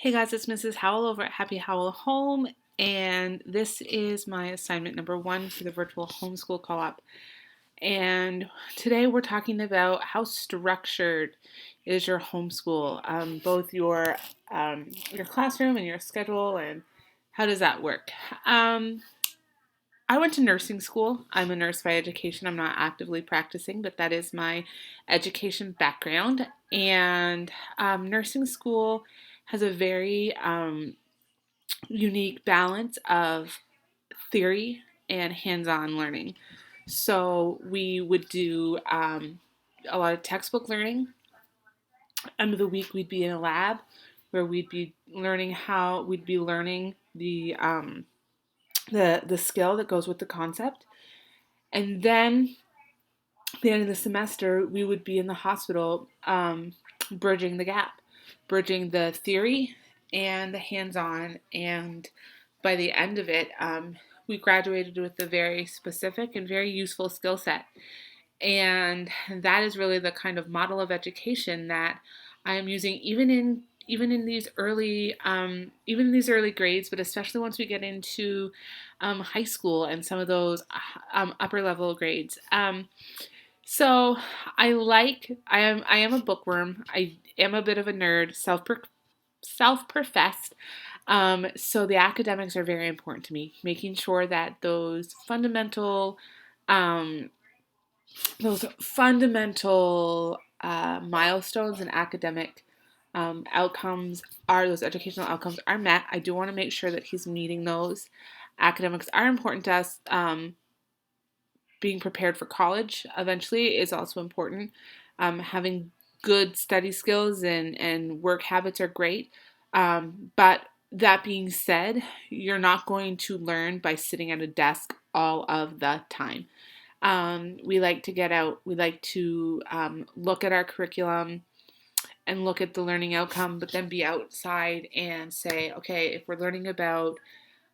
Hey guys, it's Mrs. Howell over at Happy Howell Home, and this is my assignment number 1 for the virtual homeschool co-op. And today we're talking about how structured is your homeschool, both your classroom and your schedule, and how does that work? I went to nursing school. I'm a nurse by education. I'm not actively practicing, but that is my education background. And nursing school has a very unique balance of theory and hands-on learning. So we would do a lot of textbook learning. End of the week, we'd be in a lab where we'd be learning the skill that goes with the concept, and then at the end of the semester, we would be in the hospital, bridging the gap, bridging the theory and the hands-on. And by the end of it, we graduated with a very specific and very useful skill set. And that is really the kind of model of education that I am using even in these early grades, but especially once we get into high school and some of those upper level grades. So I am a bookworm. I am a bit of a nerd, self-professed. So the academics are very important to me, making sure that um, those fundamental milestones and academic outcomes those educational outcomes are met. I do want to make sure that he's meeting those. Academics are important to us. Being prepared for college eventually is also important. Having good study skills and work habits are great. But that being said, you're not going to learn by sitting at a desk all of the time. We like to get out, we like to look at our curriculum and look at the learning outcome, but then be outside and say, okay, if we're learning about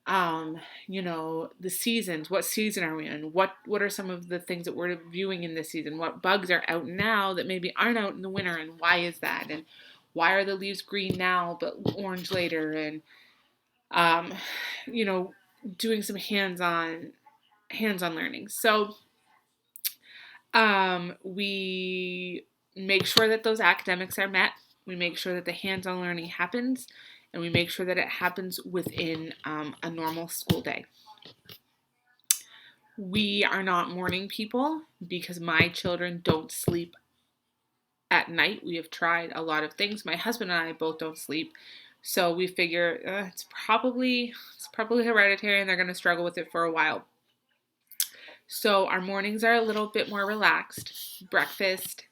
the seasons. What season are we in? What are some of the things that we're viewing in this season? What bugs are out now that maybe aren't out in the winter, and why is that? And why are the leaves green now but orange later? And um, you know, doing some hands-on learning. So we make sure that those academics are met. We make sure that the hands-on learning happens, and we make sure that it happens within a normal school day. We are not morning people because my children don't sleep at night. We have tried a lot of things. My husband and I both don't sleep, so we figure it's probably hereditary, and they're going to struggle with it for a while. So our mornings are a little bit more relaxed. Breakfast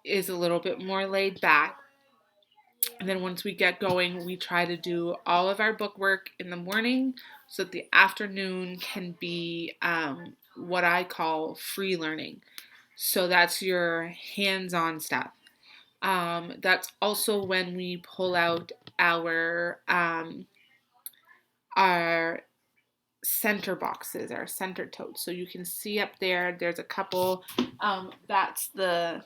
is a little bit more laid back. And then once we get going, we try to do all of our book work in the morning so that the afternoon can be what I call free learning. So that's your hands-on stuff. That's also when we pull out our center boxes, our center totes. So you can see up there, there's a couple. That's the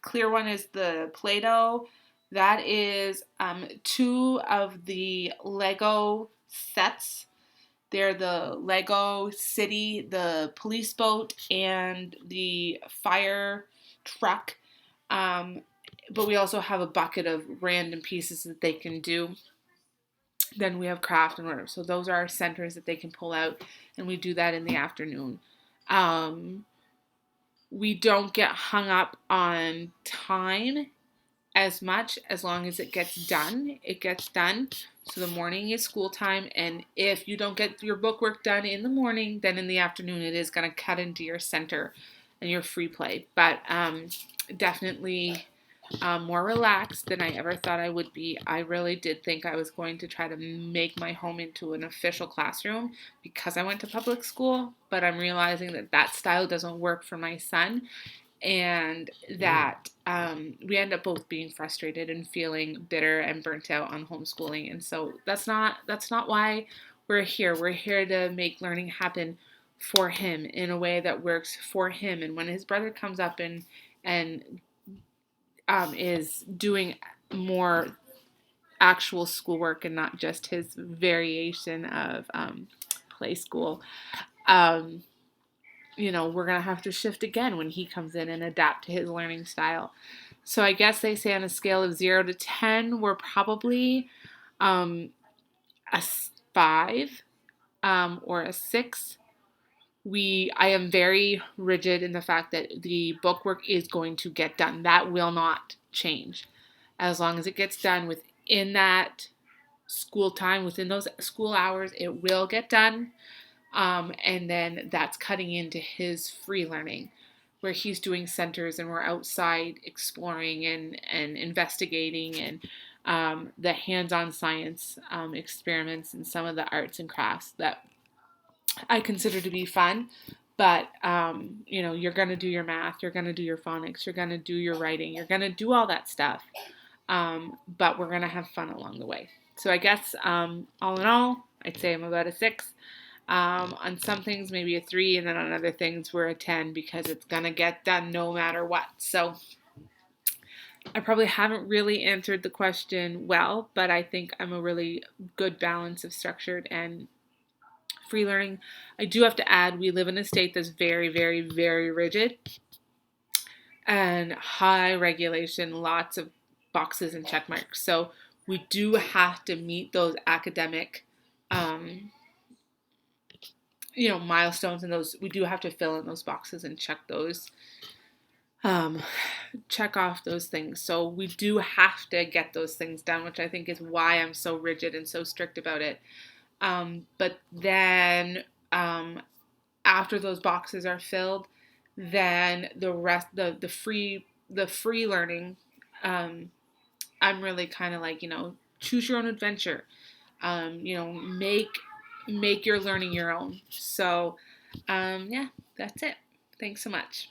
clear one is the Play-Doh. That is 2 of the Lego sets. They're the Lego City, the police boat, and the fire truck. But we also have a bucket of random pieces that they can do. Then we have craft and whatever. So those are our centers that they can pull out, and we do that in the afternoon. Um, we don't get hung up on time as much. As long as it gets done, it gets done. So the morning is school time, and if you don't get your book work done in the morning, then in the afternoon it is going to cut into your center and your free play. But definitely more relaxed than I ever thought I would be. I really did think I was going to try to make my home into an official classroom because I went to public school, but I'm realizing that that style doesn't work for my son, and that we end up both being frustrated and feeling bitter and burnt out on homeschooling. And so that's not why we're here. We're here to make learning happen for him in a way that works for him. And when his brother comes up and is doing more actual schoolwork and not just his variation of play school. We're going to have to shift again when he comes in and adapt to his learning style. So I guess they say on a scale of 0 to 10, we're probably a 5 or a 6. I am very rigid in the fact that the bookwork is going to get done. That will not change. As long as it gets done within that school time, within those school hours, it will get done. And then that's cutting into his free learning, where he's doing centers and we're outside exploring and investigating and the hands-on science experiments and some of the arts and crafts that I consider to be fun. But, you're going to do your math, you're going to do your phonics, you're going to do your writing, you're going to do all that stuff. But we're going to have fun along the way. So I guess all in all, I'd say I'm about a 6. On some things, maybe a 3, and then on other things, we're a 10 because it's going to get done no matter what. So I probably haven't really answered the question well, but I think I'm a really good balance of structured and free learning. I do have to add, we live in a state that's very, very, very rigid and high regulation, lots of boxes and check marks. So we do have to meet those academic milestones, and those we do have to fill in those boxes and check off those things. So we do have to get those things done, which I think is why I'm so rigid and so strict about it. But then after those boxes are filled, then the rest, the free learning, I'm really kind of like, choose your own adventure. Make your learning your own. So, that's it. Thanks so much.